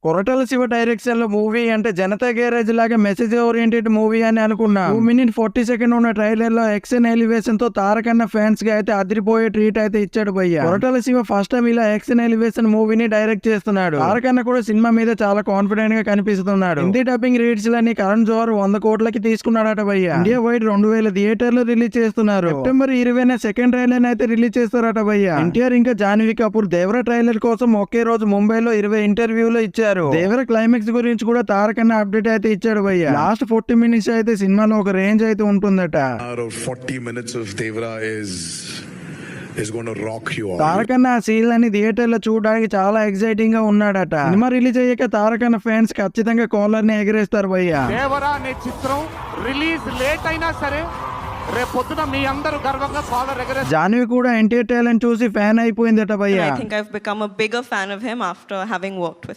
Koratala Shiva direction లో movie అంటే Janata garage లాగా మెసేజ్ ఓరియంటెడ్ మూవీ అని అనుకున్నా. 2:40 ఉన్న ట్రైలర్ లో యాక్షన్ ఎలివేషన్ తో తారకన్న ఫ్యాన్స్ గా అయితే అదిరిపోయే ట్రీట్ అయితే ఇచ్చాడు భయ్య. కొరటాల శివ ఫస్ట్ టైం ఇలా యాక్షన్ ఎలివేషన్ మూవీని డైరెక్ట్ చేస్తున్నాడు. తారకన్న కూడా సినిమా మీద చాలా కాన్ఫిడెంట్ గా కనిపిస్తున్నాడు. హిందీ డబ్బింగ్ రీడ్స్ లని కరణ్ జోహర్ 100 కోట్లకి తీసుకున్నాడట భయ్య. ఇండియా వైడ్ 2000 థియేటర్లు రిలీజ్ చేస్తున్నారు. సెప్టెంబర్ 20న సెకండ్ ట్రైలర్ అయితే రిలీజ్ చేస్తారట భయ్య. ఎన్టీఆర్ ఇంకా జాన్వీ కపూర్ దేవర ట్రైలర్ కోసం ఒకే రోజు ముంబైలో 20 ఇంటర్వ్యూలు ఇచ్చారు. దేవర క్లైమాక్స్ గురించి కూడా తారకన్న అప్డేట్ అయితే ఇచ్చాడు భయ్య. లాస్ట్ 40 మినిట్స్ అయితే సినిమాలో ఒక రేంజ్ అయితే ఉంటుందట. 40 minutes of Devara is going to rock you all. తారకన్న ఆ సీన్ అని థియేటర్ లో చూడడానికి చాలా ఎక్సైటింగ్ గా ఉన్నాడట. సినిమా రిలీజ్ అయ్యాక తారకన్న ఫ్యాన్స్ ఖచ్చితంగా కాలర్ ని ఎగరేస్తారు భయ్య. దేవరా అనే చిత్రం రిలీజ్ లేట్ అయినా సరే రేపొద్దున మీ అందరూ గర్వంగా కాలర్ ఎగరేస్తారు. జాన్వి కూడా ఎన్టీఆర్ టాలెంట్ చూసి ఫ్యాన్ అయిపోయిందట భయ్య. I think I've become a bigger fan of him after having worked with him.